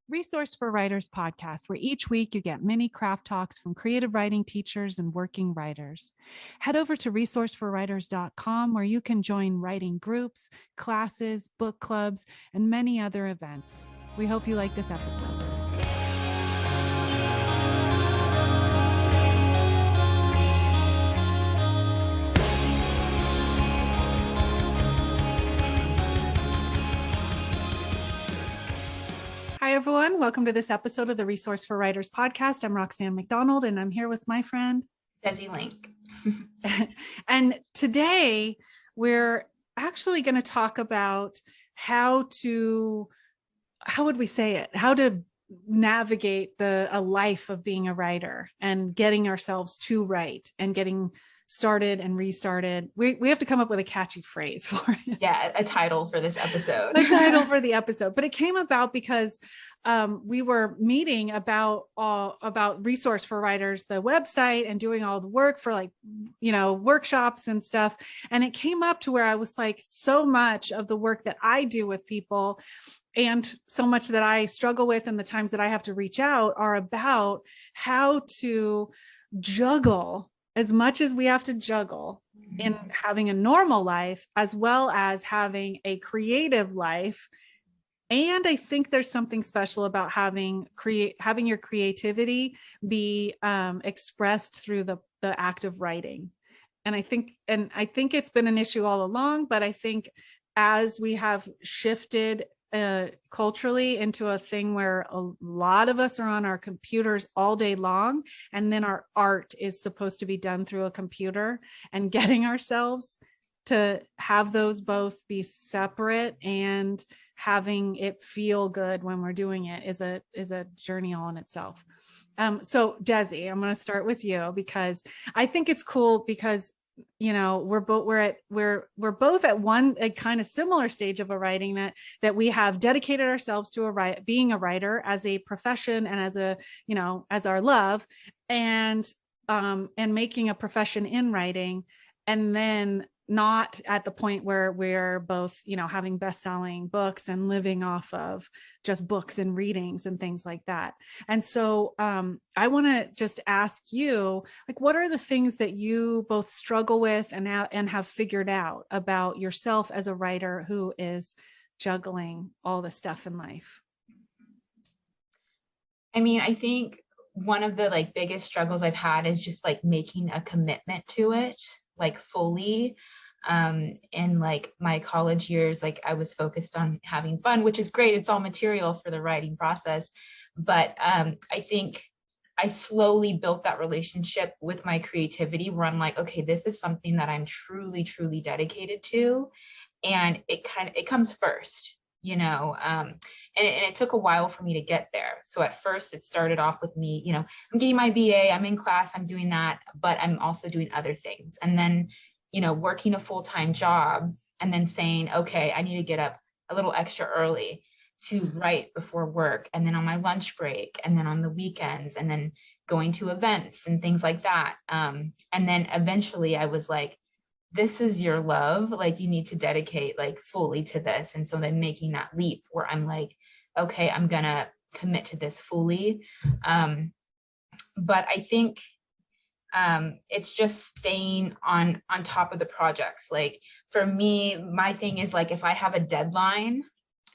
Resource for Writers podcast, where each week you get mini craft talks from creative writing teachers and working writers. Head over to resourceforwriters.com, where you can join writing groups, classes, book clubs, and many other events. We hope you like this episode. Hi, everyone. Welcome to this episode of the Resource for Writers podcast. I'm Roxan McDonald, and I'm here with my friend Desi Lenc. And today we're actually going to talk about how would we say it? How to navigate a life of being a writer and getting ourselves to write and getting started and restarted. We have to come up with a catchy phrase for it. Yeah, a title for this episode. A title for the episode. But it came about because we were meeting about Resource for Writers, the website, and doing all the work for workshops and stuff. And it came up to where I was like, so much of the work that I do with people and so much that I struggle with and the times that I have to reach out are about how to juggle as much as we have to juggle in having a normal life, as well as having a creative life. And I think there's something special about having your creativity be expressed through the act of writing. And I think it's been an issue all along, but I think as we have shifted culturally into a thing where a lot of us are on our computers all day long, and then our art is supposed to be done through a computer, and getting ourselves to have those both be separate and having it feel good when we're doing it is a journey all in itself. So Desi, I'm going to start with you because I think it's cool because we're both at a kind of similar stage of a writing that we have dedicated ourselves to being a writer as a profession and as our love, and making a profession in writing, and then not at the point where we're both, having best-selling books and living off of just books and readings and things like that. And so I want to just ask you, what are the things that you both struggle with and have figured out about yourself as a writer who is juggling all the stuff in life? I mean, I think one of the biggest struggles I've had is just making a commitment to it, fully. In my college years, I was focused on having fun, which is great. It's all material for the writing process. But I think I slowly built that relationship with my creativity where I'm okay, this is something that I'm truly, truly dedicated to. And it comes first, and it took a while for me to get there. So at first it started off with me, I'm getting my BA, I'm in class, I'm doing that, but I'm also doing other things. And then working a full-time job and then saying, okay, I need to get up a little extra early to write before work. And then on my lunch break, and then on the weekends, and then going to events and things like that. And then eventually I was this is your love. You need to dedicate fully to this. And so then making that leap where I'm okay, I'm going to commit to this fully. But I think it's just staying on top of the projects. For me, my thing is if I have a deadline,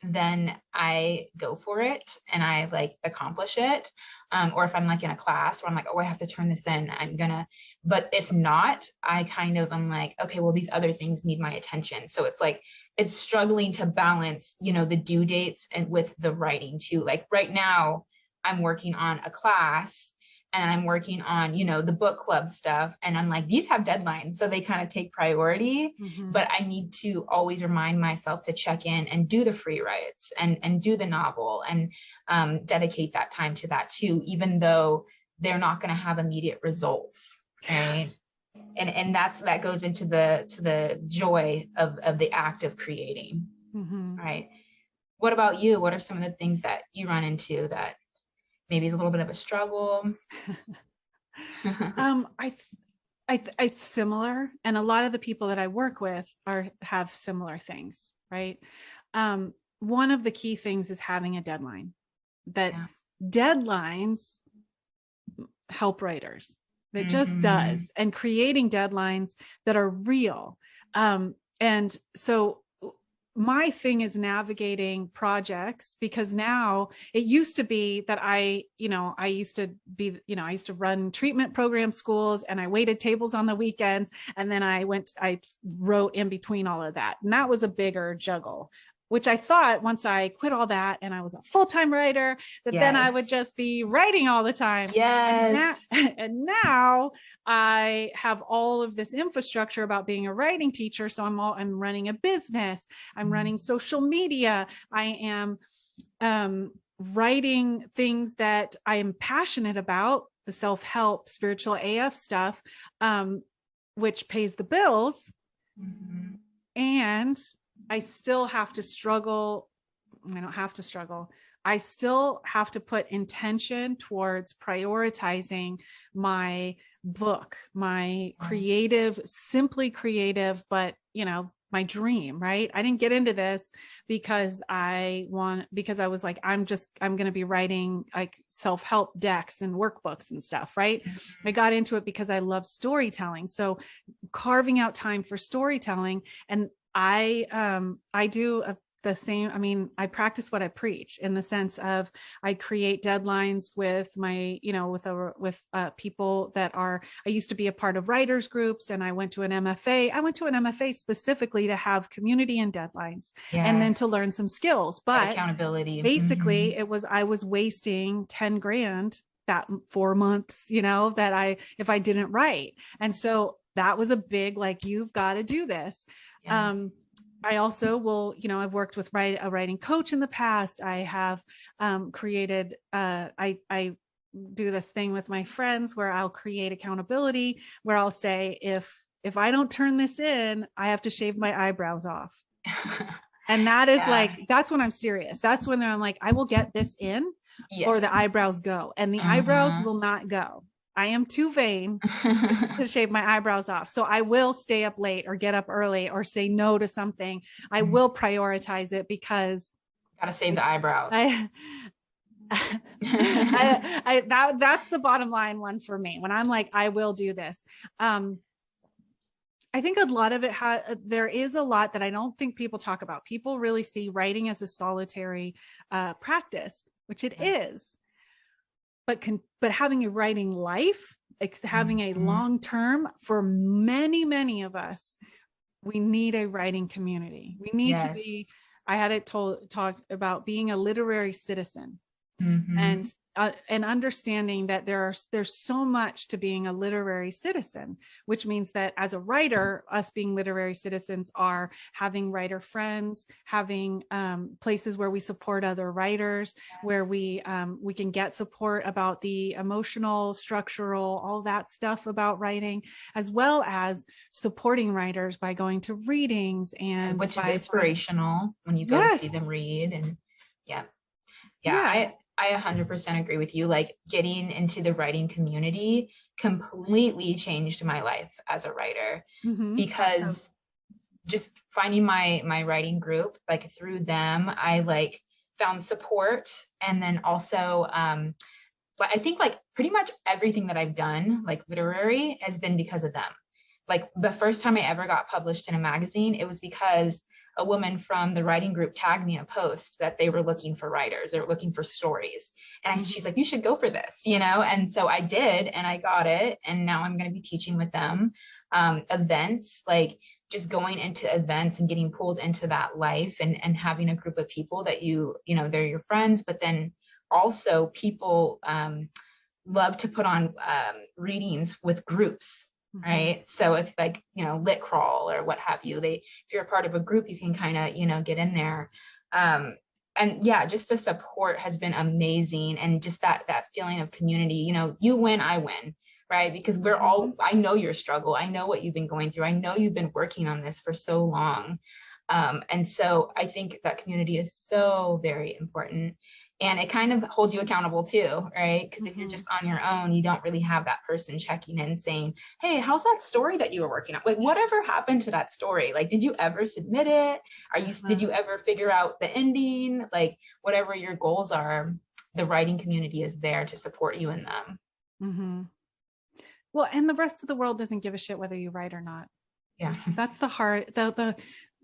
then I go for it and I accomplish it. Or if I'm in a class where I'm oh, I have to turn this in, but if not, I'm okay, well, these other things need my attention. So it's struggling to balance, the due dates and with the writing too. Right now I'm working on a class and I'm working on, the book club stuff. And I'm these have deadlines, so they kind of take priority, but I need to always remind myself to check in and do the free writes and do the novel and dedicate that time to that too, even though they're not going to have immediate results. Right. And that goes into the joy of the act of creating. Right. What about you? What are some of the things that you run into that maybe is a little bit of a struggle? It's similar. And a lot of the people that I work with have similar things, right? One of the key things is having a deadline. that deadlines help writers. It just does. And creating deadlines that are real. And so my thing is navigating projects, because now it used to be that I used to run treatment program schools, and I waited tables on the weekends. And then I wrote in between all of that. And that was a bigger juggle, which I thought once I quit all that and I was a full-time writer, that then I would just be writing all the time. Yes. And now I have all of this infrastructure about being a writing teacher. So I'm running a business. I'm running social media. I am writing things that I am passionate about, the self-help, spiritual AF stuff, which pays the bills. And I still have to struggle. I don't have to struggle. I still have to put intention towards prioritizing my book, my creative, simply creative, but my dream, right? I didn't get into this because I was like, I'm going to be writing like self-help decks and workbooks and stuff, right? I got into it because I love storytelling. So carving out time for storytelling, and I do the same. I mean, I practice what I preach, in the sense of I create deadlines with my, with people that I used to be a part of writers groups, and I went to an MFA. I went to an MFA specifically to have community and deadlines, and then to learn some skills, but accountability. Basically I was wasting 10 grand that 4 months, that if I didn't write. And so that was a big, like, you've got to do this. I also will, I've worked with a writing coach in the past. I have created, I do this thing with my friends where I'll create accountability, where I'll say, if I don't turn this in, I have to shave my eyebrows off. And that is that's when I'm serious. That's when I'm like, I will get this in, or the eyebrows go, and the eyebrows will not go. I am too vain to shave my eyebrows off. So I will stay up late or get up early or say no to something. I will prioritize it, because gotta save the eyebrows. That's the bottom line one for me. When I'm like, I will do this. I think a lot of it there is a lot that I don't think people talk about. People really see writing as a solitary practice, which it is. But having a writing life, having a long term, for many, many of us, we need a writing community. We need to be, I had it talked about being a literary citizen, and understanding that there's so much to being a literary citizen, which means that as a writer, us being literary citizens are having writer friends, having places where we support other writers, where we can get support about the emotional, structural, all that stuff about writing, as well as supporting writers by going to readings, and which is inspirational when you go to see them read. And I 100% agree with you. Like, getting into the writing community completely changed my life as a writer, because just finding my writing group, like through them, I found support. And then also, but I think like pretty much everything that I've done, like literary, has been because of them. Like the first time I ever got published in a magazine, it was because a woman from the writing group tagged me in a post that they were looking for writers. They were looking for stories. And she's like, you should go for this, And so I did, and I got it. And now I'm going to be teaching with them. Events, like just going into events and getting pulled into that life, and having a group of people that they're your friends, but then also people love to put on readings with groups. Right. So if lit crawl or what have you, if you're a part of a group, you can kind of, get in there. And just the support has been amazing. And just that feeling of community, you win, I win. Right. Because we're all, I know your struggle. I know what you've been going through. I know you've been working on this for so long. And so I think that community is so very important. And it kind of holds you accountable too, right? Because if you're just on your own, you don't really have that person checking in saying, hey, how's that story that you were working on? Like, whatever happened to that story? Like, did you ever submit it? Did you ever figure out the ending? Like, whatever your goals are. the writing community is there to support you in them. Mm-hmm. Well, and the rest of the world doesn't give a shit whether you write or not. Yeah. That's the hard, the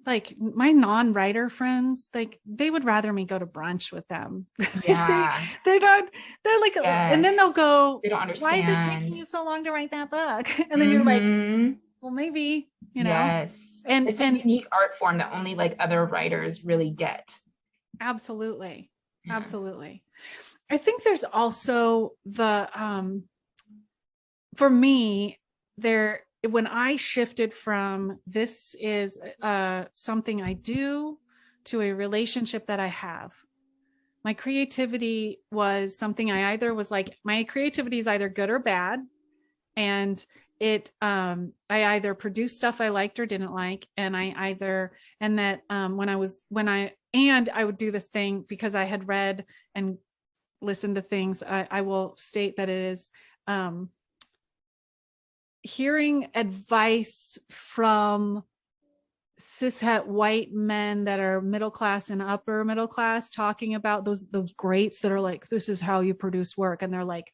like my non-writer friends, like they would rather me go to brunch with them. Yeah. they're not, they're like, Yes. and then they'll go, They don't understand. why is it taking you so long to write that book? And then you're like, well, maybe, you know. Yes. And it's a unique art form that only like other writers really get. Absolutely. Yeah. Absolutely. I think there's also the for me, when I shifted from this is something I do to a relationship that I have, my creativity was something I either was like, my creativity is either good or bad. And I either produced stuff I liked or didn't like. And I would do this thing because I had read and listened to things. I will state that it is, hearing advice from cishet white men that are middle class and upper middle class talking about those greats that are like, this is how you produce work. And they're like,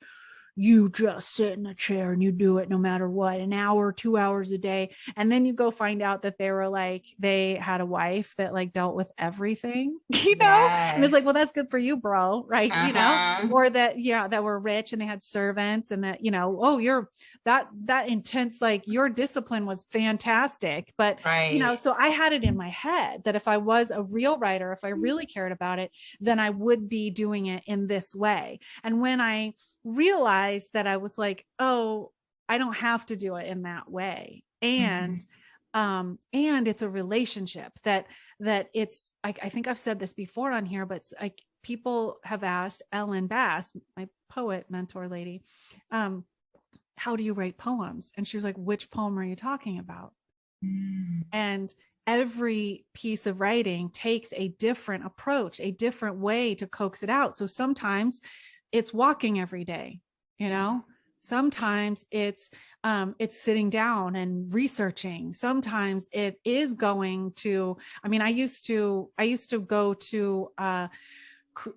you just sit in a chair and you do it no matter what, an hour, 2 hours a day. And then you go find out that they had a wife that like dealt with everything, you know? Yes. And it's like, well, that's good for you, bro. Right. You know, or that, yeah, that were rich and they had servants and that, you know, oh, you're that intense, like your discipline was fantastic. But, you know, so I had it in my head that if I was a real writer, if I really cared about it, then I would be doing it in this way. And when I realized that, I was like, oh, I don't have to do it in that way. And it's a relationship that it's, I think I've said this before on here, but like people have asked Ellen Bass, my poet mentor lady, how do you write poems? And she was like, which poem are you talking about? And every piece of writing takes a different approach, a different way to coax it out. So sometimes it's walking every day, you know, sometimes it's sitting down and researching. Sometimes it is going to, I mean, I used to go to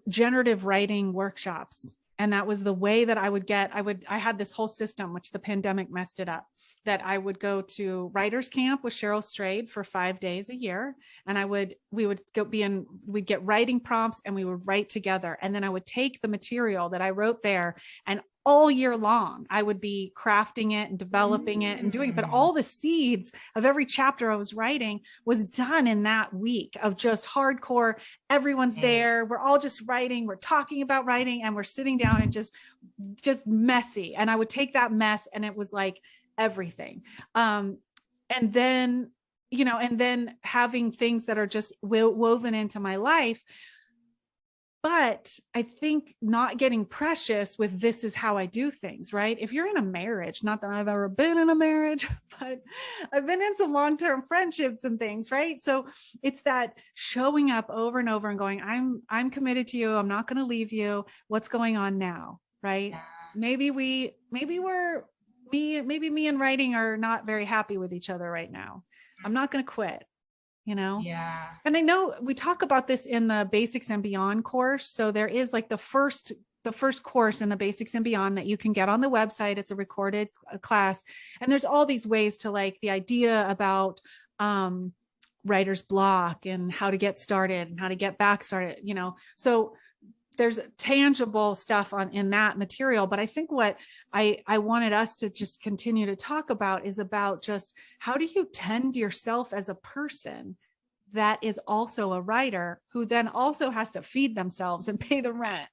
generative writing workshops. And that was the way that I had this whole system, which the pandemic messed it up, that I would go to writer's camp with Cheryl Strayed for 5 days a year. And we'd get writing prompts and we would write together. And then I would take the material that I wrote there, and all year long, I would be crafting it and developing it and doing it. But all the seeds of every chapter I was writing was done in that week of just hardcore. Everyone's there. We're all just writing. We're talking about writing and we're sitting down and just messy. And I would take that mess and it was like everything. And then, you know, and then having things that are just woven into my life. But I think not getting precious with this is how I do things, right? If you're in a marriage, not that I've ever been in a marriage, but I've been in some long-term friendships and things, right? So it's that showing up over and over and going, I'm committed to you. I'm not going to leave you. What's going on now, right? Yeah. Maybe me and writing are not very happy with each other right now. I'm not going to quit. You know? Yeah. And I know we talk about this in the Basics and Beyond course. So there is like the first course in the Basics and Beyond that you can get on the website. It's a recorded class. And there's all these ways to, like, the idea about writer's block and how to get started and how to get back started, you know? So there's tangible stuff in that material. But I think what I wanted us to just continue to talk about is about just how do you tend yourself as a person that is also a writer who then also has to feed themselves and pay the rent,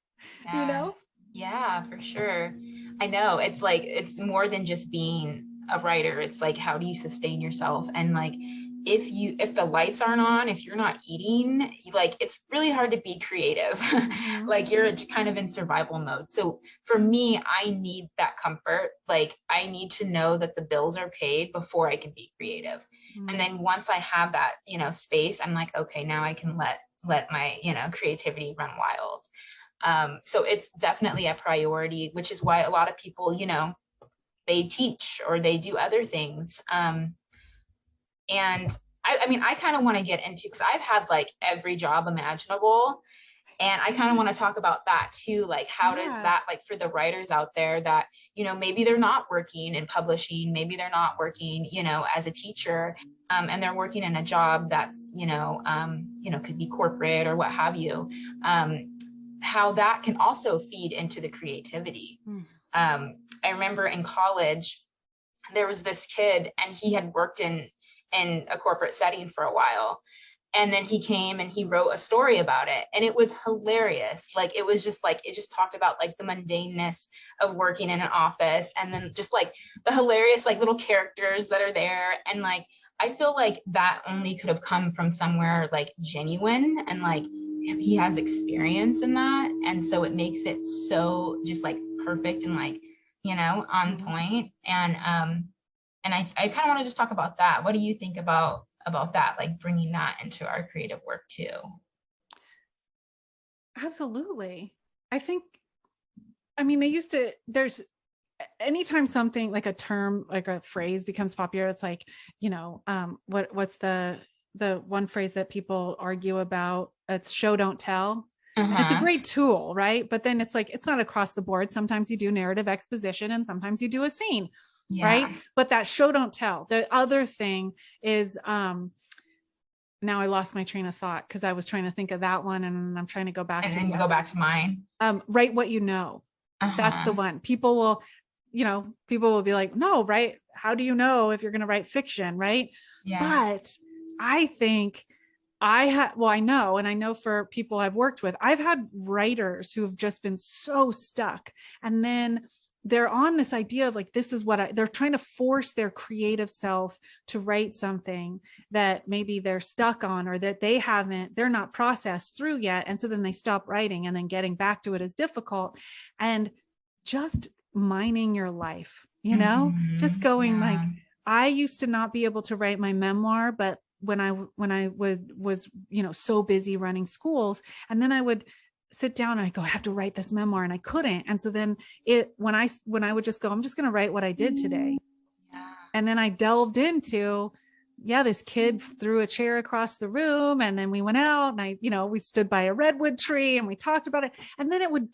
you know? Yeah, for sure. I know it's like, it's more than just being a writer. It's like, how do you sustain yourself? And like, if the lights aren't on, if you're not eating, like, it's really hard to be creative. Like, you're kind of in survival mode. So for me, I need that comfort. Like, I need to know that the bills are paid before I can be creative. And then once I have that, you know, space, I'm like, okay, now I can let my, you know, creativity run wild. So it's definitely a priority, which is why a lot of people, you know, they teach or they do other things. And I mean, I kind of want to get into, because I've had like every job imaginable. And I kind of want to talk about that too. Like, how does that, like, for the writers out there that, you know, maybe they're not working in publishing, maybe they're not working, you know, as a teacher, and they're working in a job that's, you know, could be corporate or what have you, how that can also feed into the creativity. I remember in college, there was this kid, and he had worked in a corporate setting for a while. And then he came and he wrote a story about it, and it was hilarious. Like, it was just like, it just talked about like the mundaneness of working in an office, and then just like the hilarious like little characters that are there. And like, I feel like that only could have come from somewhere like genuine, and like he has experience in that. And so it makes it so just like perfect and like, you know, on point. And I kind of want to just talk about that. What do you think about that, like bringing that into our creative work too? Absolutely. I think, I mean, there's anytime something like a term, like a phrase becomes popular, it's like, you know, what's the one phrase that people argue about? It's show, don't tell. And it's a great tool, right? But then it's like, it's not across the board. Sometimes you do narrative exposition and sometimes you do a scene. Right. But that show, don't tell. The other thing is, now I lost my train of thought because I was trying to think of that one, and I'm trying to go back to mine. Write what you know. That's the one. People will be like, no, right? How do you know if you're going to write fiction? Right. But I think I know, and I know for people I've worked with, I've had writers who have just been so stuck, and then they're on this idea of like, this is what they're trying to force their creative self to write something that maybe they're stuck on, or that they're not processed through yet. And so then they stop writing, and then getting back to it is difficult. And just mining your life, you know, just going like, I used to not be able to write my memoir, but when I was, you know, so busy running schools, and then I would sit down and I go, I have to write this memoir, and I couldn't. And so then when I would just go, I'm just going to write what I did today. And then I delved into, this kid threw a chair across the room, and then we went out, and we stood by a redwood tree and we talked about it. And then it would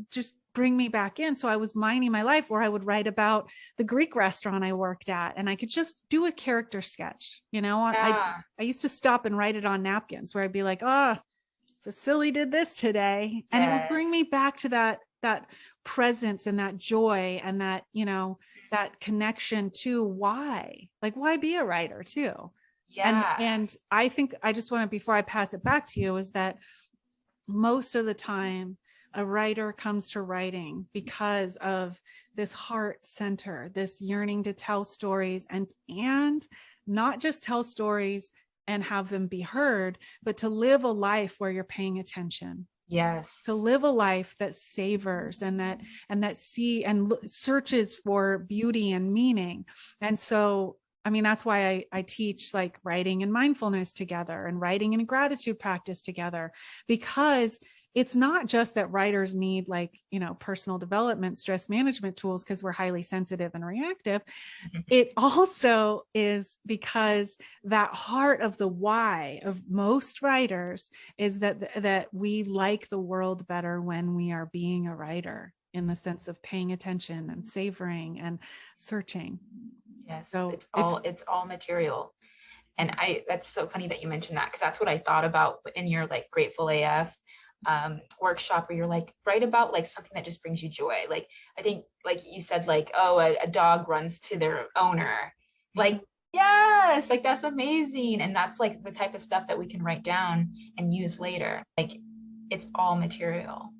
just bring me back in. So I was mining my life, where I would write about the Greek restaurant I worked at, and I could just do a character sketch. I used to stop and write it on napkins, where I'd be like, Vasily did this today. And it would bring me back to that presence and that joy and that, that connection to why be a writer too. And I think I just want to, before I pass it back to you, is that most of the time a writer comes to writing because of this heart center, this yearning to tell stories, and not just tell stories and have them be heard, but to live a life where you're paying attention. Yes. To live a life that savors and that searches for beauty and meaning. And so, I mean, that's why I teach like writing and mindfulness together, and writing and gratitude practice together, because it's not just that writers need personal development, stress management tools, because we're highly sensitive and reactive. It also is because that heart of the why of most writers is that we like the world better when we are being a writer, in the sense of paying attention and savoring and searching. Yes. So it's all material. And that's so funny that you mentioned that, because that's what I thought about in your like Grateful AF workshop, where you're like, write about like something that just brings you joy. Like, I think like you said, like, a dog runs to their owner. Like, yes, like that's amazing. And that's like the type of stuff that we can write down and use later. Like, it's all material,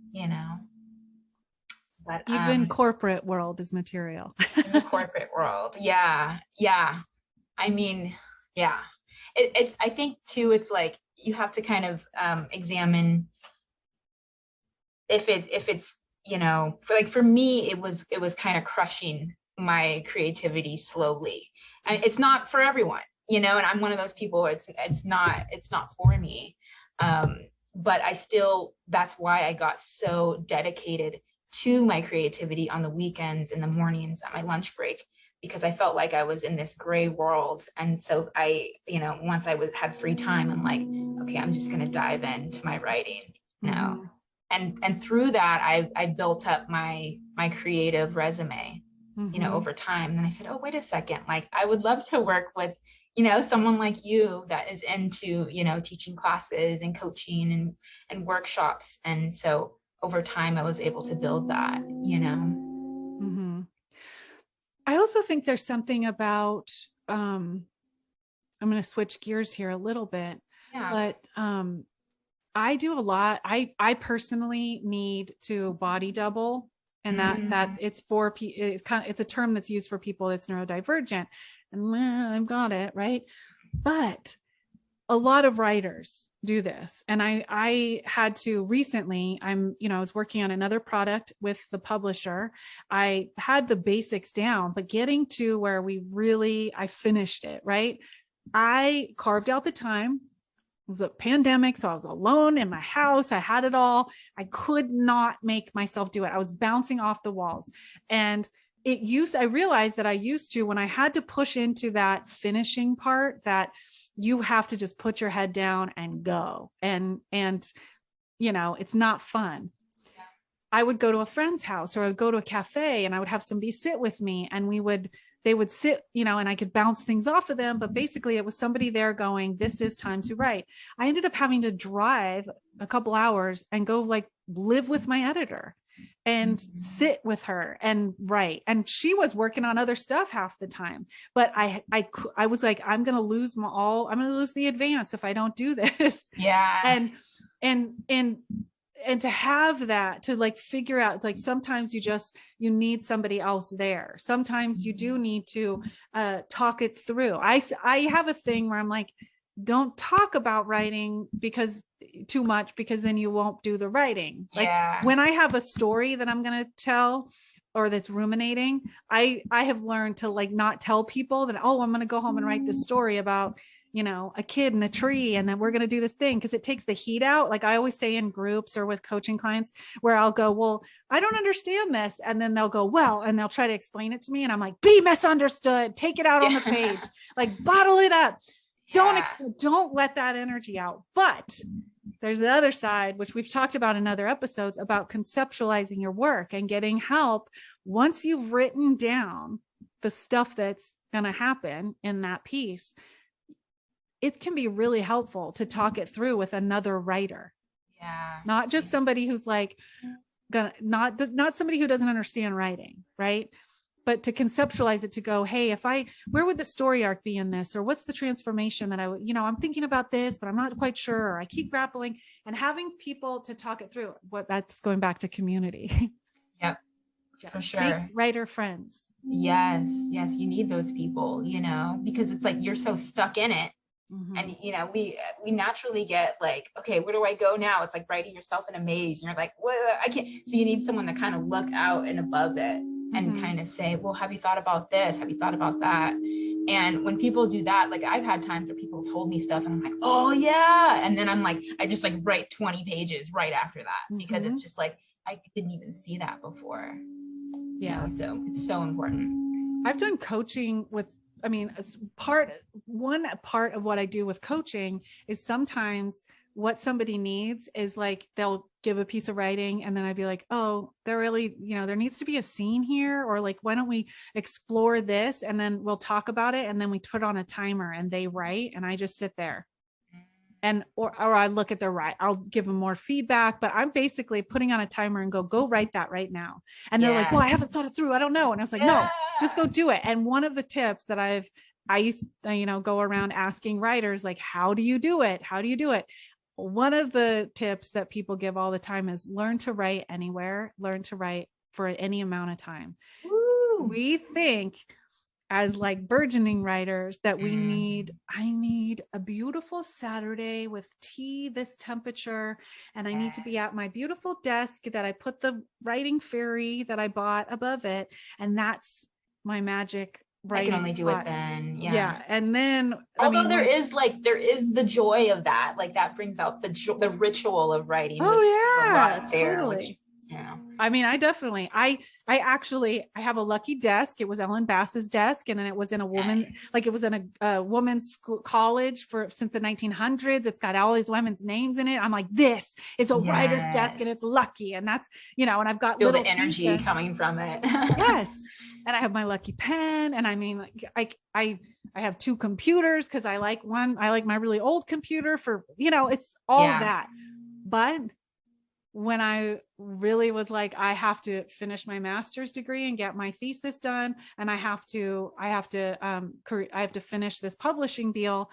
But even corporate world is material. In the corporate world. Yeah. I mean, yeah. It's I think too, it's like you have to kind of examine if it's for me, it was kind of crushing my creativity slowly. And it's not for everyone, and I'm one of those people where it's not for me. But that's why I got so dedicated to my creativity on the weekends, in the mornings, at my lunch break, because I felt like I was in this gray world. And so I, once I had free time, I'm like, okay, I'm just going to dive into my writing. you know. And through that, I built up my creative resume, you know, over time. And then I said, oh, wait a second, like I would love to work with, you know, someone like you that is into, you know, teaching classes and coaching and workshops. And so over time, I was able to build that, you know. I also think there's something about, I'm going to switch gears here a little bit, but I do a lot. I personally need to body double, and that it's for it's a term that's used for people that's neurodivergent, and I've got it right. But a lot of writers do this. And I had to recently, I was working on another product with the publisher. I had the basics down, but getting to where I finished it, right? I carved out the time. It was a pandemic, so I was alone in my house. I had it all. I could not make myself do it. I was bouncing off the walls. And I realized that I used to, when I had to push into that finishing part, that you have to just put your head down and go. And you know, it's not fun. Yeah. I would go to a friend's house, or I would go to a cafe, and I would have somebody sit with me, and they would sit, you know, and I could bounce things off of them. But basically it was somebody there going, this is time to write. I ended up having to drive a couple hours and go like live with my editor and sit with her and write. And she was working on other stuff half the time, but I was like, I'm going to lose the advance if I don't do this. Yeah. And to have that, to like figure out, like, sometimes you need somebody else there. Sometimes you do need to talk it through. I have a thing where I'm like, don't talk about writing too much, because then you won't do the writing. Like when I have a story that I'm going to tell, or that's ruminating, I have learned to like not tell people that, oh, I'm going to go home and write this story about, you know, a kid in a tree, and then we're going to do this thing, because it takes the heat out. Like I always say in groups or with coaching clients, where I'll go, well, I don't understand this. And then they'll go, well, and they'll try to explain it to me. And I'm like, be misunderstood, take it out on the page, like bottle it up. Don't let that energy out. But there's the other side, which we've talked about in other episodes, about conceptualizing your work and getting help. Once you've written down the stuff that's going to happen in that piece, it can be really helpful to talk it through with another writer. Yeah. Not just somebody who's like, not somebody who doesn't understand writing, right? But to conceptualize it, to go, hey, where would the story arc be in this? Or what's the transformation that I'm thinking about this, but I'm not quite sure. Or I keep grappling, and having people to talk it through. That's going back to community. Yep. For sure. Make writer friends. Yes. You need those people, you know, because it's like, you're so stuck in it. And, you know, we naturally get like, okay, where do I go now? It's like writing yourself in a maze, and you're like, well, I can't. So you need someone to kind of look out and above it. And kind of say, well, have you thought about this? Have you thought about that? And when people do that, like I've had times where people told me stuff and I'm like, oh yeah. And then I'm like, I just like write 20 pages right after that, because it's just like, I didn't even see that before. Yeah. You know, so it's so important. I've done coaching one part of what I do with coaching is sometimes what somebody needs is like, they'll give a piece of writing, and then I'd be like, oh, there needs to be a scene here, or like, why don't we explore this? And then we'll talk about it. And then we put on a timer and they write, and I just sit there or I look at their write. I'll give them more feedback, but I'm basically putting on a timer and go write that right now. And they're like, well, I haven't thought it through. I don't know. And I was like, no, just go do it. And one of the tips that I used to, go around asking writers, like, how do you do it? How do you do it? One of the tips that people give all the time is learn to write anywhere, learn to write for any amount of time. Woo. We think as like burgeoning writers that I need a beautiful Saturday with tea, this temperature, and I need to be at my beautiful desk that I put the writing fairy that I bought above it. And that's my magic. I can only do it then. Yeah. And then, although there is the joy of that, like that brings out the ritual of writing. Oh yeah. There, totally. Yeah. I mean, I have a lucky desk. It was Ellen Bass's desk. And then it was in a woman, like it was in a woman's school, college since the 1900s. It's got all these women's names in it. I'm like, this is a writer's desk and it's lucky. And that's, and I've got feel the energy coming from it. Yes. And I have my lucky pen. And I mean, I have two computers because I like my really old computer for, it's all that. But when I really was like, I have to finish my master's degree and get my thesis done, and I have to finish this publishing deal,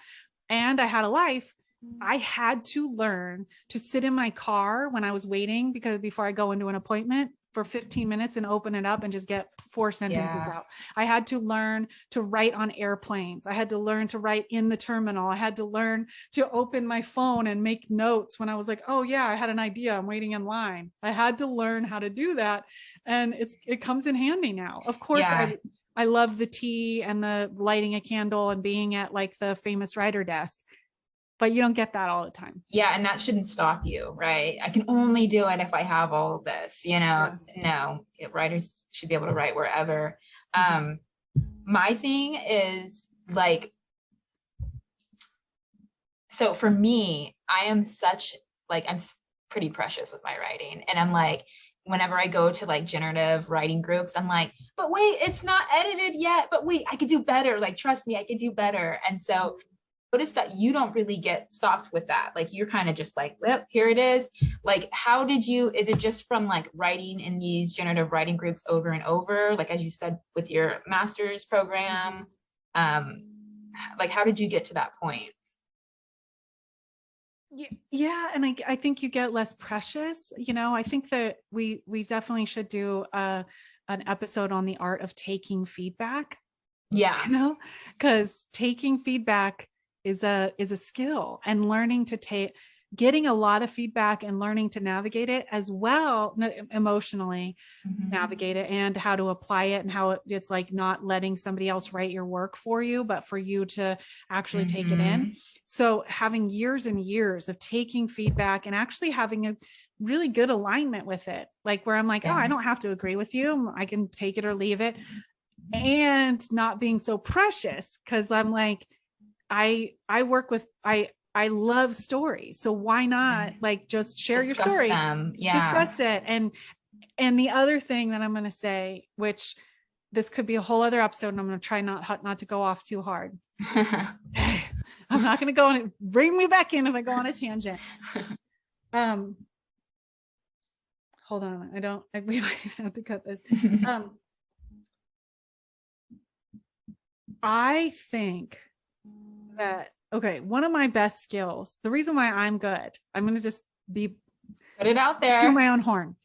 and I had a life, I had to learn to sit in my car when I was waiting, because before I go into an appointment, for 15 minutes and open it up and just get 4 sentences out. I had to learn to write on airplanes. I had to learn to write in the terminal. I had to learn to open my phone and make notes when I was like, oh yeah, I had an idea, I'm waiting in line. I had to learn how to do that. And it comes in handy now. Of course, I love the tea and the lighting a candle and being at like the famous writer desk, but you don't get that all the time. Yeah. And that shouldn't stop you, right? I can only do it if I have all of this, No, writers should be able to write wherever. My thing is like, so for me, I'm pretty precious with my writing. And I'm like, whenever I go to like generative writing groups, I'm like, but wait, it's not edited yet, but wait, I could do better. Like, trust me, I could do better. And so notice that you don't really get stopped with that. Like, you're kind of just like, well, here it is. Like, is it just from like writing in these generative writing groups over and over? Like, as you said, with your master's program, like, how did you get to that point? Yeah. And I think you get less precious. I think that we definitely should do an episode on the art of taking feedback. Yeah. Because taking feedback is a skill, and learning to getting a lot of feedback and learning to navigate it as well, emotionally navigate it, and how to apply it, and how it's like not letting somebody else write your work for you, but for you to actually take it in. So having years and years of taking feedback and actually having a really good alignment with it, like where I'm like, oh, I don't have to agree with you. I can take it or leave it, and not being so precious, because I'm like, I love stories. So why not like just share your story, discuss it. And the other thing that I'm going to say, which this could be a whole other episode, and I'm going to try not to go off too hard. I'm not going to go on, bring me back in if I go on a tangent. Hold on. We might even have to cut this. I think that, okay, one of my best skills, the reason why I'm good, I'm going to just put it out there to my own horn,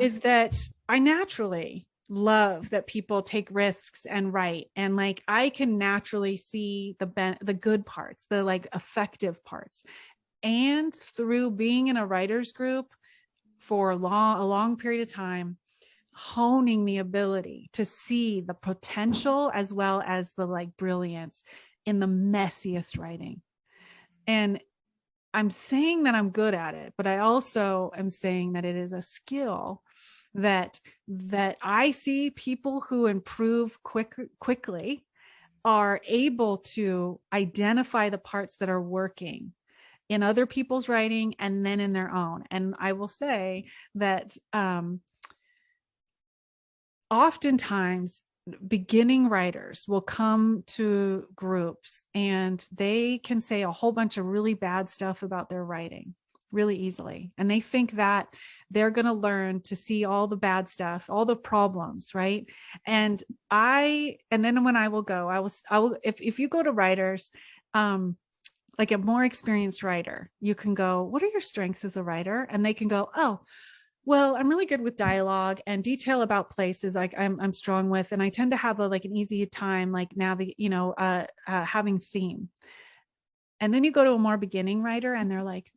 is that I naturally love that people take risks and write. And like, I can naturally see the good parts, the like effective parts. And through being in a writer's group for a long period of time, honing the ability to see the potential as well as the like brilliance in the messiest writing. And I'm saying that I'm good at it, but I also am saying that it is a skill that I see people who improve quickly are able to identify the parts that are working in other people's writing and then in their own. And I will say that oftentimes beginning writers will come to groups and they can say a whole bunch of really bad stuff about their writing really easily. And they think that they're going to learn to see all the bad stuff, all the problems, right? And then when I will go, I will, if you go to writers, like a more experienced writer, you can go, what are your strengths as a writer? And they can go, oh, well, I'm really good with dialogue and detail about places like I'm strong with, and I tend to have an easy time like having theme. And then you go to a more beginning writer and they're like,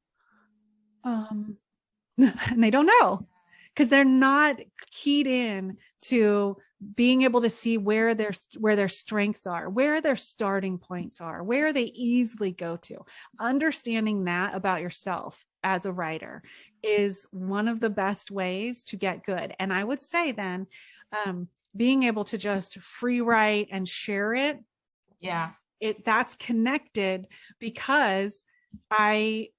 and they don't know, because they're not keyed in to being able to see where their strengths are, where their starting points are, where they easily go to. Understanding that about yourself as a writer is one of the best ways to get good. And I would say then, being able to just free write and share it, that's connected, because I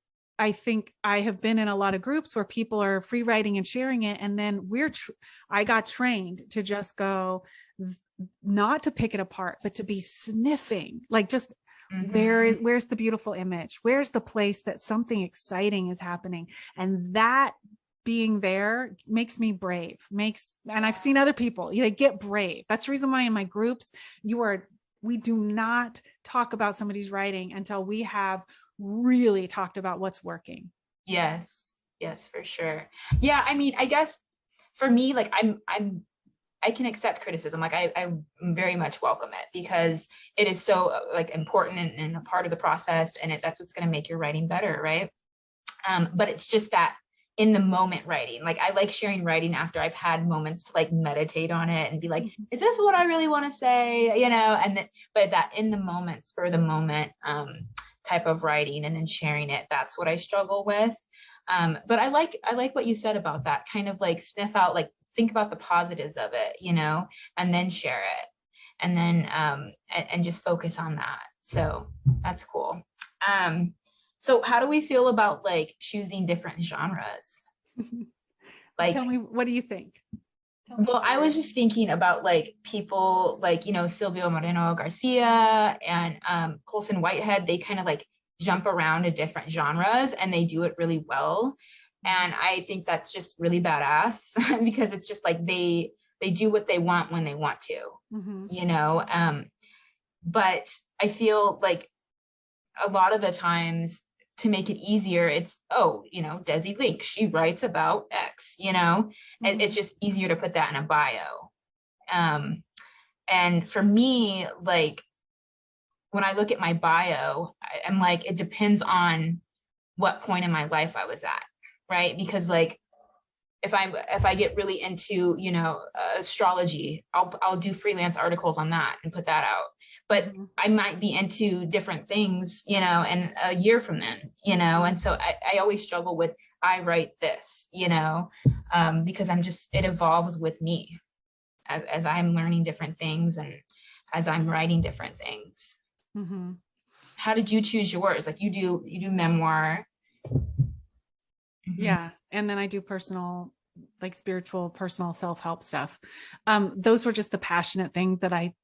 think I have been in a lot of groups where people are free writing and sharing it, and then I got trained to just go, not to pick it apart, but to be sniffing, like just where's the beautiful image, where's the place that something exciting is happening, and that being there makes me brave. And I've seen other people, they get brave. That's the reason why in my groups we do not talk about somebody's writing until we have really talked about what's working. Yes, for sure. Yeah, I mean, I guess for me, like I can accept criticism. Like I very much welcome it, because it is so like important and a part of the process, and that's what's going to make your writing better, right? But it's just that in the moment writing, like I like sharing writing after I've had moments to like meditate on it and be like, is this what I really want to say? You know, but that in the moment, spur the moment type of writing and then sharing it, that's what I struggle with. But I like what you said about that, kind of like sniff out, like think about the positives of it, you know, and then share it, and then and just focus on that. So that's cool. So how do we feel about like choosing different genres? Like, tell me, what do you think? Well, I was just thinking about like people like, you know, Silvio Moreno Garcia and Colson Whitehead. They kind of like jump around to different genres and they do it really well. And I think that's just really badass because it's just like they do what they want when they want to, you know? But I feel like a lot of the times, to make it easier, it's, oh, you know, Desi Lenc, she writes about X, you know, and it's just easier to put that in a bio. And for me, like, when I look at my bio, I'm like, it depends on what point in my life I was at, right? Because like, if I get really into, you know, astrology, I'll do freelance articles on that and put that out. But I might be into different things, you know, and a year from then, you know, and so I always struggle with, I write this, you know, because it evolves with me as I'm learning different things and as I'm writing different things. How did you choose yours? Like you do memoir. Yeah. And then I do personal, like spiritual, personal self-help stuff. Those were just the passionate thing that I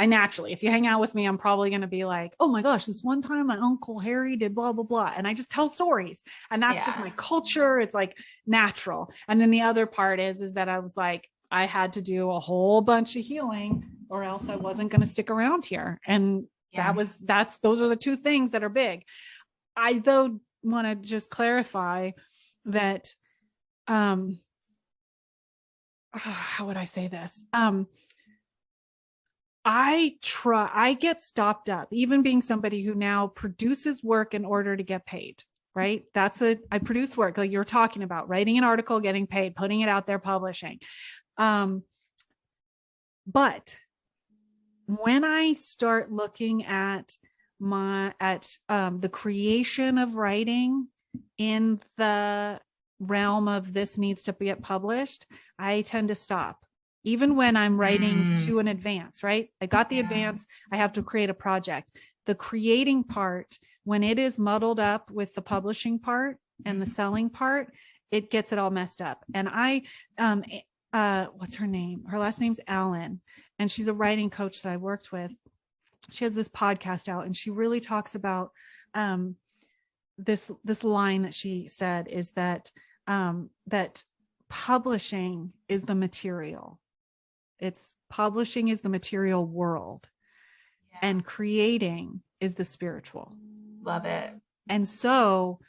naturally, if you hang out with me, I'm probably going to be like, oh my gosh, this one time my Uncle Harry did blah, blah, blah. And I just tell stories, and that's just my culture. It's like natural. And then the other part is that I was like, I had to do a whole bunch of healing or else I wasn't going to stick around here. And those are the two things that are big. I though want to just clarify that, how would I say this? I get stopped up, even being somebody who now produces work in order to get paid, right? I produce work like you're talking about, writing an article, getting paid, putting it out there, publishing. But when I start looking at the creation of writing in the realm of this needs to get published, I tend to stop. Even when I'm writing to an advance, right? I got the advance, I have to create a project. The creating part, when it is muddled up with the publishing part and the selling part, it gets it all messed up. And what's her name? Her last name's Allen, and she's a writing coach that I worked with. She has this podcast out, and she really talks about this line that she said is that that publishing is the material. Publishing is the material world, and creating is the spiritual. Love it. And so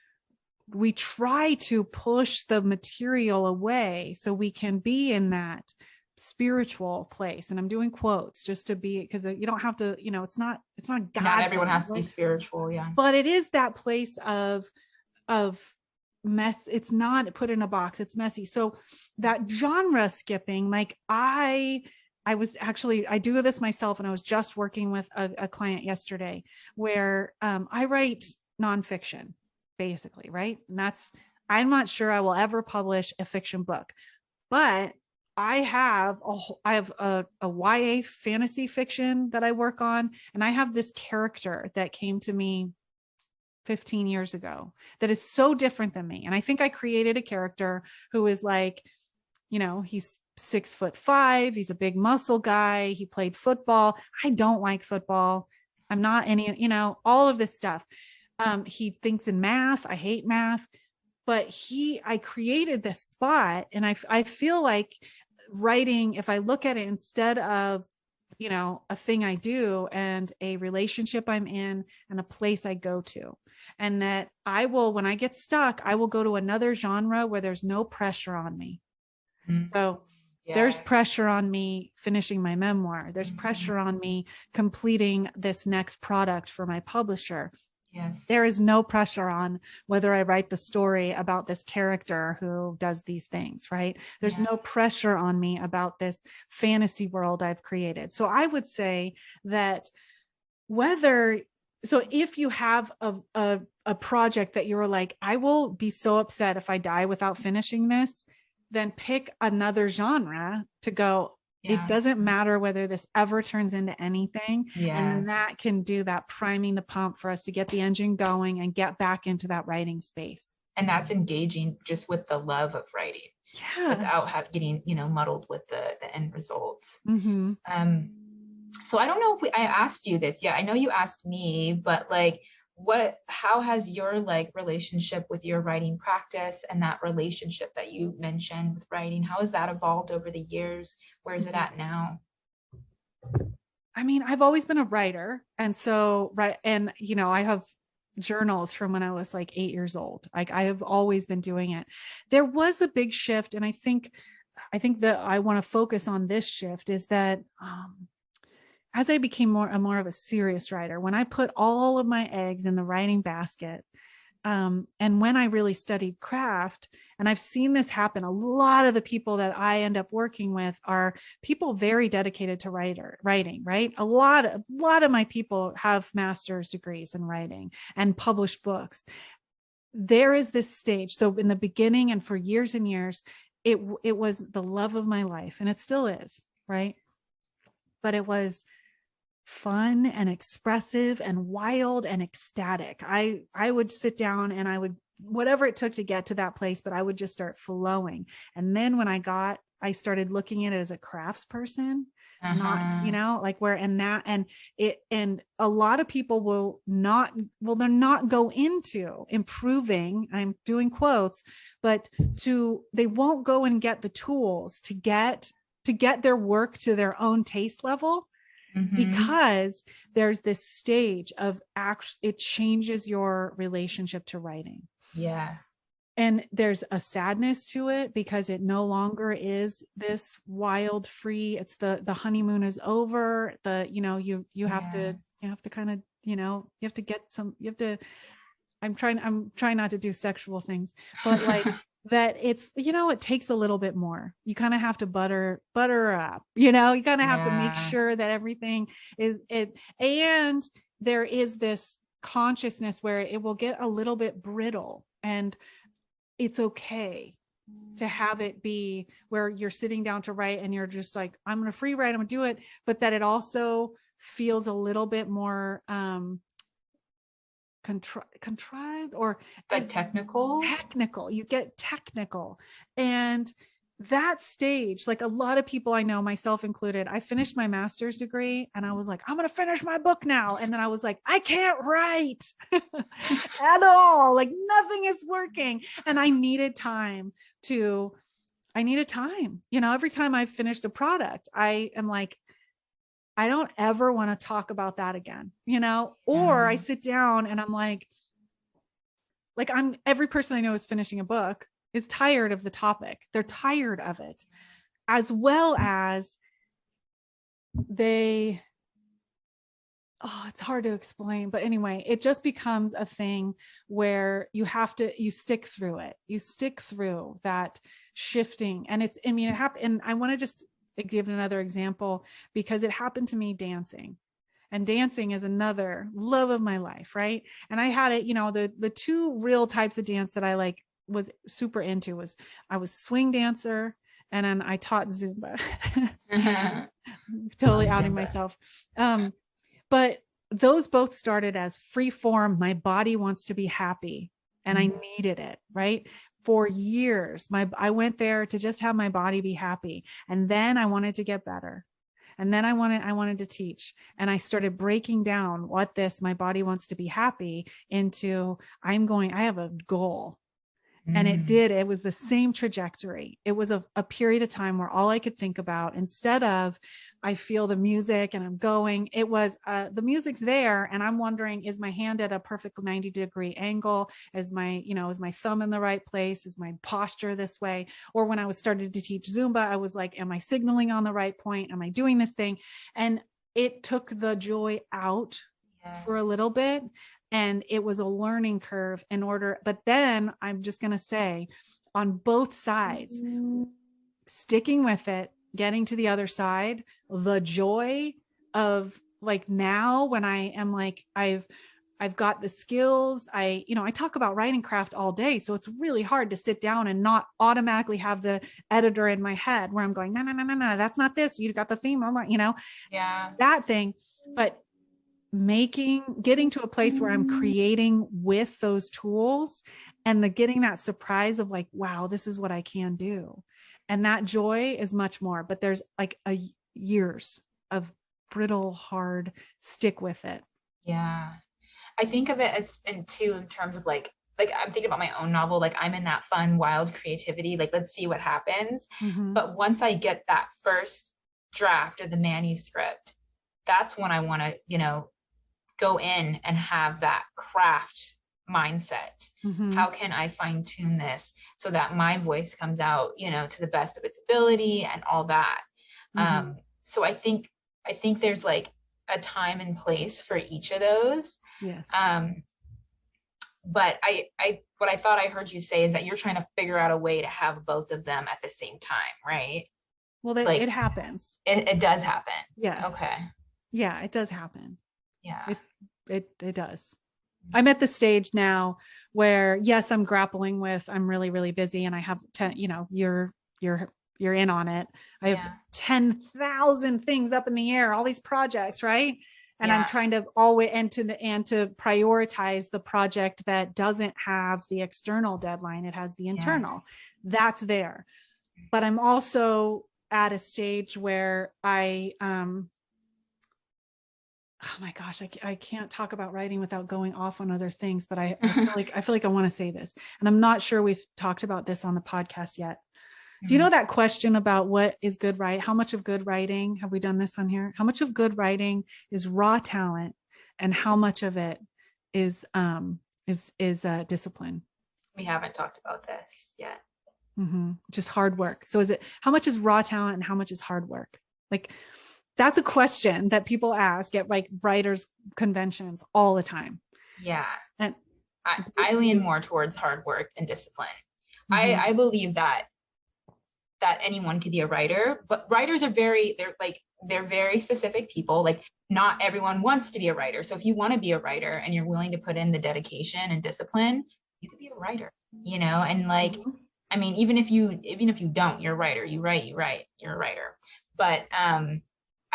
we try to push the material away so we can be in that spiritual place. And I'm doing quotes just to be, because you don't have to, it's not God. Not everyone has to be spiritual. Yeah. But it is that place of mess. It's not put in a box, it's messy. So that genre skipping, like I do this myself, and I was just working with a client yesterday where I write nonfiction, basically, right? And I'm not sure I will ever publish a fiction book, but I have a YA fantasy fiction that I work on, and I have this character that came to me 15 years ago that is so different than me. And I think I created a character who is like, he's 6'5". He's a big muscle guy. He played football. I don't like football. I'm not any, all of this stuff. He thinks in math. I hate math, but I created this spot. And I feel like writing, if I look at it instead of, a thing I do and a relationship I'm in and a place I go to, and that when I get stuck, I will go to another genre where there's no pressure on me. Mm-hmm. So there's pressure on me finishing my memoir. There's pressure on me completing this next product for my publisher. Yes. There is no pressure on whether I write the story about this character who does these things, right? There's no pressure on me about this fantasy world I've created. So I would say that if you have a project that you're like, I will be so upset if I die without finishing this, then pick another genre to go. It doesn't matter whether this ever turns into anything. Yes. And that can do that priming the pump for us to get the engine going and get back into that writing space. And that's engaging just with the love of writing. Yeah. Without getting, muddled with the end result. Mm-hmm. So I don't know if I asked you this. Yeah, I know you asked me, but how has your relationship with your writing practice and that relationship that you mentioned with writing, how has that evolved over the years? Where is it at now? I mean, I've always been a writer. And so, and I have journals from when I was 8 years old. I have always been doing it. There was a big shift. And I think that I want to focus on this shift is that, as I became more of a serious writer, when I put all of my eggs in the writing basket, and when I really studied craft, and I've seen this happen, a lot of the people that I end up working with are people very dedicated to writing, right? A lot of my people have master's degrees in writing and published books. There is this stage. So in the beginning and for years and years, it was the love of my life, and it still is, right? But it was fun and expressive and wild and ecstatic. I would sit down and I would, whatever it took to get to that place, but I would just start flowing. And then when I started looking at it as a crafts person, not, and a lot of people they're not go into improving, I'm doing quotes, but they won't go and get the tools to get their work to their own taste level. Mm-hmm. Because there's this stage of it changes your relationship to writing. Yeah. And there's a sadness to it because it no longer is this wild, free. It's the honeymoon is over. You have to kind of, you have to get I'm trying not to do sexual things, but that it's, it takes a little bit more. You kind of have to butter up, you kind of have to make sure that everything is it. And there is this consciousness where it will get a little bit brittle, and it's okay to have it be where you're sitting down to write and you're just like, I'm going to free write, I'm going to do it. But that it also feels a little bit more, contrived or technical. You get technical. And that stage, a lot of people I know, myself included, I finished my master's degree and I was like, I'm going to finish my book now. And then I was like, I can't write at all. Nothing is working. And I needed time. Every time I've finished a product, I am like, I don't ever want to talk about that again, or I sit down and I'm like every person I know is finishing a book is tired of the topic. They're tired of it, as well as it's hard to explain, but anyway, it just becomes a thing where you stick through it. You stick through that shifting. And it happened. And I want to just give another example because it happened to me dancing. and dancing is another love of my life. Right. And I had it, the two real types of dance that I like was super into was I was swing dancer, and then I taught Zumba. Totally outing myself. But those both started as free form. My body wants to be happy, and I needed it, right? For years, I went there to just have my body be happy. And then I wanted to get better. And then I wanted to teach. And I started breaking down what my body wants to be happy into, I have a goal. And it was the same trajectory. It was a period of time where all I could think about, instead of I feel the music and I'm going, it was the music's there. And I'm wondering, is my hand at a perfect 90-degree angle? Is my thumb in the right place? Is my posture this way? Or when I was started to teach Zumba, I was like, am I signaling on the right point? Am I doing this thing? And it took the joy out for a little bit. And it was a learning curve but then I'm just going to say, on both sides, sticking with it, getting to the other side, the joy of like now when I am like, I've got the skills. I talk about writing craft all day. So it's really hard to sit down and not automatically have the editor in my head where I'm going, no, that's not this. You got the theme, that thing. But getting to a place where I'm creating with those tools, and getting that surprise of like, wow, this is what I can do. And that joy is much more, but there's like years of brittle, hard, stick with it. Yeah. I think of it as in terms of like I'm thinking about my own novel. Like I'm in that fun, wild creativity. Like, let's see what happens. But once I get that first draft of the manuscript, that's when I want to, go in and have that craft mindset. How can I fine tune this so that my voice comes out, to the best of its ability and all that. So I think there's like a time and place for each of those. Yes. But what I thought I heard you say is that you're trying to figure out a way to have both of them at the same time, right? Well, it happens. It does happen. Yes. Okay. Yeah, it does happen. Yeah. It does. I'm at the stage now where, yes, I'm grappling with, I'm really, really busy, and I have you're in on it. I have 10,000 things up in the air, all these projects, right? And I'm trying to always to prioritize the project that doesn't have the external deadline. It has the internal. That's there. But I'm also at a stage where oh my gosh, I can't talk about writing without going off on other things, but I feel like I want to say this, and I'm not sure we've talked about this on the podcast yet. Do you know that question about what is good writing? How much of good writing, have we done this on here? How much of good writing is raw talent, and how much of it is discipline? We haven't talked about this yet. Just hard work. So how much is raw talent and how much is hard work? Like, that's a question that people ask at like writers conventions all the time. Yeah. And I lean more towards hard work and discipline. I believe that anyone could be a writer, but writers are they're very specific people. Like, not everyone wants to be a writer. So if you want to be a writer and you're willing to put in the dedication and discipline, you could be a writer, and like, I mean, even if you don't, you're a writer, you write, you're a writer. But,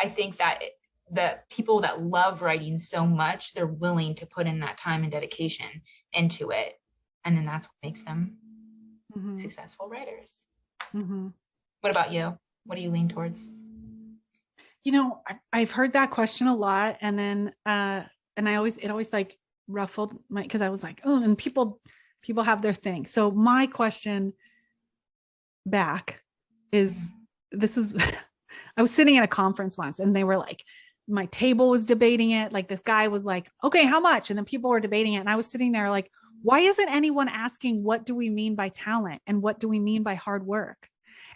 I think that the people that love writing so much, they're willing to put in that time and dedication into it. And then that's what makes them successful writers. What about you? What do you lean towards? I've heard that question a lot. And then, it always like ruffled cause I was like, oh, and people have their thing. So my question back is, I was sitting at a conference once, and they were like, my table was debating it. Like, this guy was like, okay, how much? And then people were debating it. And I was sitting there like, why isn't anyone asking, what do we mean by talent? And what do we mean by hard work?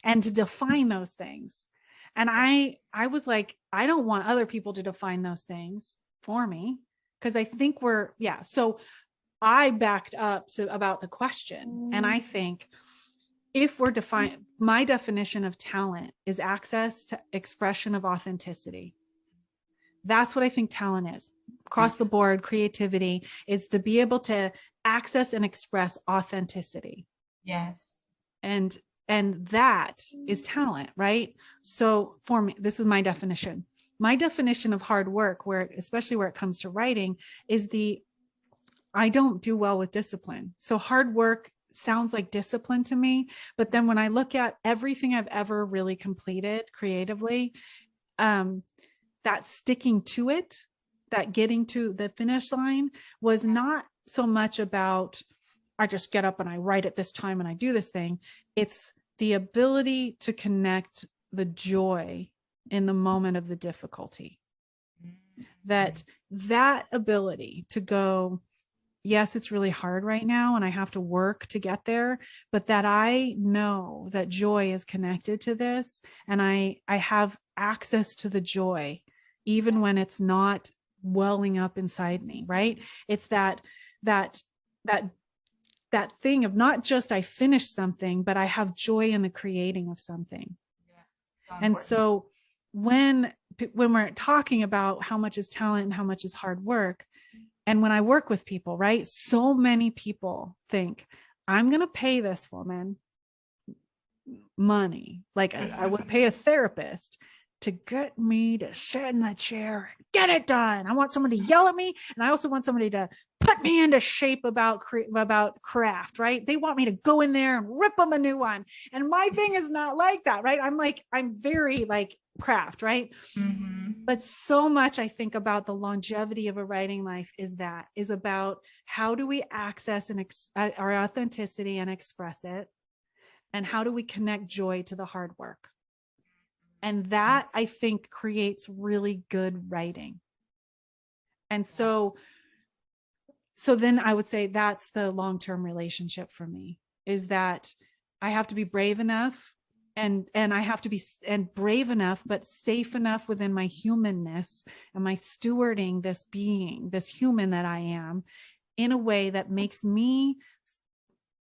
And to define those things. And I was like, I don't want other people to define those things for me, because I think so I backed up about the question. And I think, if we're my definition of talent is access to expression of authenticity. That's what I think talent is. Across the board, creativity is to be able to access and express authenticity. Yes. And that is talent, right? So for me, this is my definition. My definition of hard work, especially where it comes to writing, is I don't do well with discipline. So hard work sounds like discipline to me. But then when I look at everything I've ever really completed creatively, that sticking to it, that getting to the finish line was not so much about, I just get up and I write at this time and I do this thing. It's the ability to connect the joy in the moment of the difficulty. That ability to go, yes, it's really hard right now and I have to work to get there, but that I know that joy is connected to this, and I have access to the joy even when it's not welling up inside me, right? It's that thing of not just I finished something, but I have joy in the creating of something. Yeah, and so when we're talking about how much is talent and how much is hard work, and when I work with people, right, so many people think, I'm going to pay this woman money, like I would pay a therapist to get me to sit in the chair and get it done. I want someone to yell at me, and I also want somebody to put me into shape about craft, right? They want me to go in there and rip them a new one. And my thing is not like that, right? I'm very like craft, right? Mm-hmm. But so much I think about the longevity of a writing life is about how do we access our authenticity and express it? And how do we connect joy to the hard work? And that, I think, creates really good writing. And so then I would say that's the long-term relationship for me, is that I have to be brave enough and I have to be brave enough, but safe enough within my humanness and my stewarding this being, this human that I am, in a way that makes me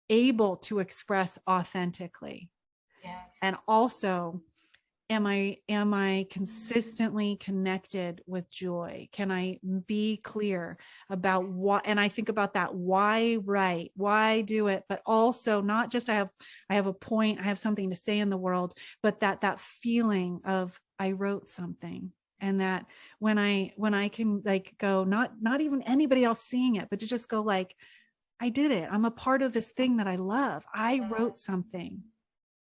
able to express authentically. Yes. And also, am I consistently connected with joy? Can I be clear about what, and I think about that, why write, why do it, but also not just I have a point, I have something to say in the world, but that feeling of I wrote something. And that when I can like go, not even anybody else seeing it, but to just go like, I did it. I'm a part of this thing that I love. I wrote something.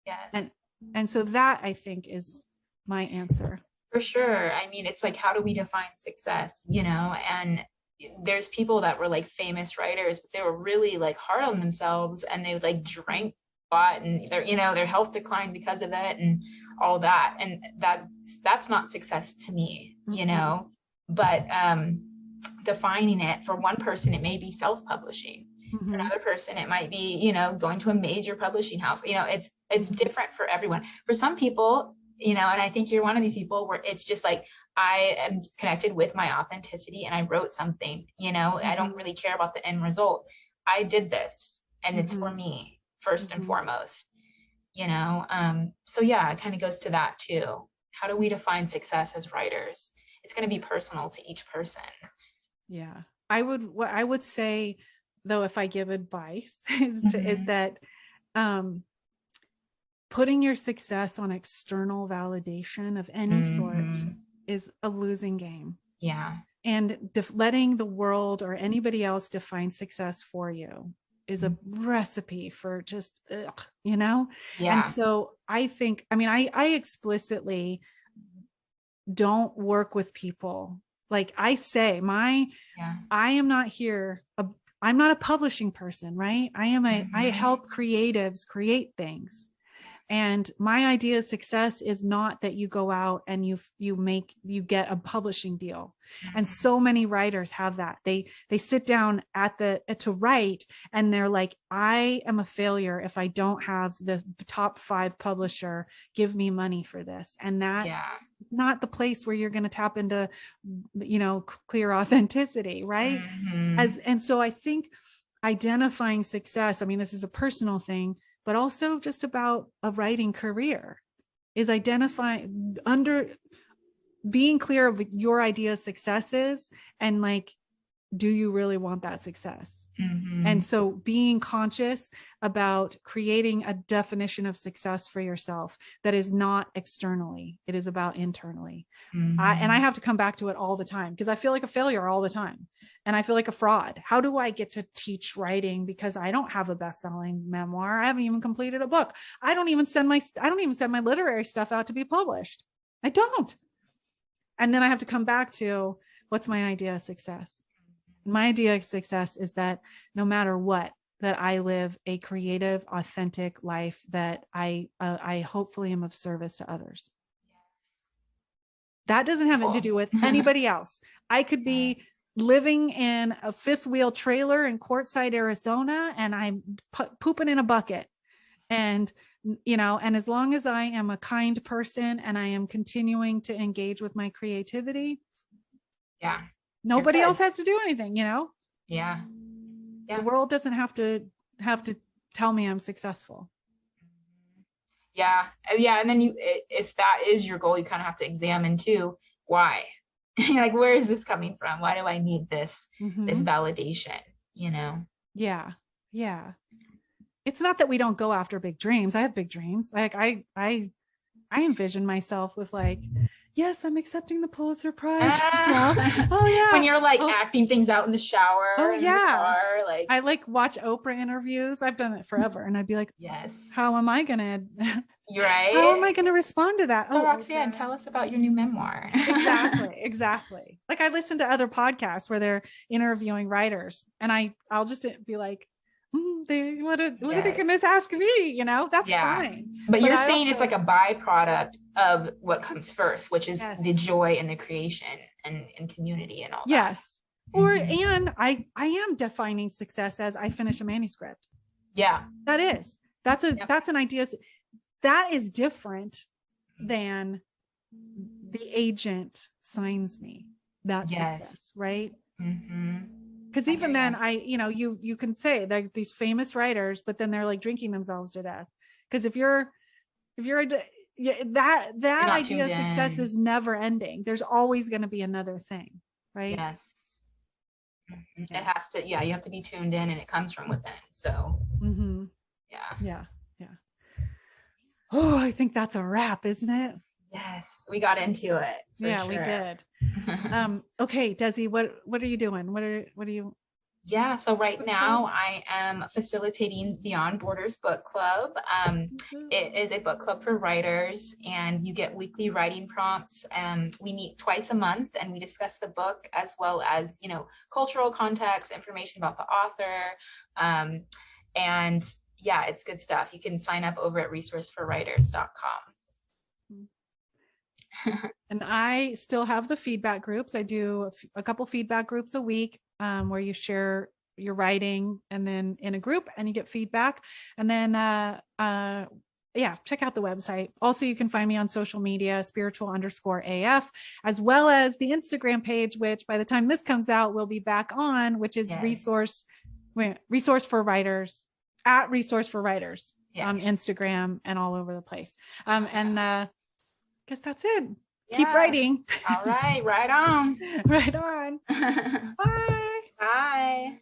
Yes. And so that, I think, is my answer. For sure. I mean, it's like, how do we define success, And there's people that were like famous writers, but they were really like hard on themselves, and they like drank a lot, and their health declined because of it and all that. And that's not success to me, but defining it, for one person, it may be self-publishing. Mm-hmm. For another person, it might be, going to a major publishing house. It's different for everyone. For some people, and I think you're one of these people where it's just like, I am connected with my authenticity and I wrote something, mm-hmm. I don't really care about the end result. I did this and mm-hmm. it's for me first mm-hmm. and foremost, so yeah, it kind of goes to that too. How do we define success as writers? It's going to be personal to each person. Yeah. I would say, though, if I give advice, is that putting your success on external validation of any mm-hmm. sort is a losing game. Yeah. And letting the world or anybody else define success for you is a recipe for just, Yeah. And so I think, I explicitly don't work with people. Like I say, I am not here. I'm not a publishing person, right? I help creatives create things. And my idea of success is not that you go out and you get a publishing deal. And so many writers have that. They sit down to write, and they're like, I am a failure if I don't have the top 5 publisher give me money for this. And that not the place where you're going to tap into, clear authenticity, right? Mm-hmm. And so I think identifying success, this is a personal thing, but also just about a writing career, is identifying being clear of your idea of success is, and like, do you really want that success? And so being conscious about creating a definition of success for yourself that is not externally, it is about internally. I have to come back to it all the time because I feel like a failure all the time. And I feel like a fraud. How do I get to teach writing? Because I don't have a best-selling memoir. I haven't even completed a book. I don't even send my literary stuff out to be published. I don't. And then I have to come back to, what's my idea of success? My idea of success is that no matter what, that I live a creative, authentic life, that I hopefully am of service to others. That doesn't have anything to do with anybody else. I could be living in a fifth wheel trailer in Quartzsite, Arizona, and I'm pooping in a bucket. And, and as long as I am a kind person and I am continuing to engage with my creativity. Yeah. Nobody else has to do anything, Yeah. The world doesn't have to tell me I'm successful. Yeah. And then if that is your goal, you kind of have to examine too, why? Like, where is this coming from? Why do I need this validation? Yeah. It's not that we don't go after big dreams. I have big dreams. Like I envision myself with like, yes, I'm accepting the Pulitzer Prize. Oh yeah. When you're like acting things out in the shower. Oh in yeah. The car, like I like watch Oprah interviews. I've done it forever. And I'd be like, yes. How am I going to, you're right. How am I going to respond to that? So Roxanne, tell us about your new memoir. Exactly. Like I listen to other podcasts where they're interviewing writers and I'll just be like, what are they going to ask me? That's fine. But you're saying it's like a byproduct of what comes first, which is the joy and the creation and community and all that. Yes. And I am defining success as I finish a manuscript. Yeah. That's an idea. That is different than the agent signs me. That's success, right? Because even then you can say that these famous writers, but then they're like drinking themselves to death. Because if you're that idea of success is never ending. There's always going to be another thing, right? Yes. It has to, you have to be tuned in and it comes from within. So yeah. Oh, I think that's a wrap, isn't it? Yes, we got into it. Yeah, sure. We did. Okay, Desi, what are you doing? What are you? Yeah, so right now I am facilitating Beyond Borders Book Club. It is a book club for writers and you get weekly writing prompts. We meet twice a month and we discuss the book as well as, cultural context, information about the author. And yeah, it's good stuff. You can sign up over at resourceforwriters.com. And I still have the feedback groups. I do a couple feedback groups a week where you share your writing and then in a group and you get feedback. And then, check out the website. Also, you can find me on social media, spiritual_AF, as well as the Instagram page, which by the time this comes out, we'll be back on, which is Resource for Writers, at Resource for Writers on Instagram and all over the place. Guess that's it. Keep writing. All right. Right on. Right on. Bye. Bye.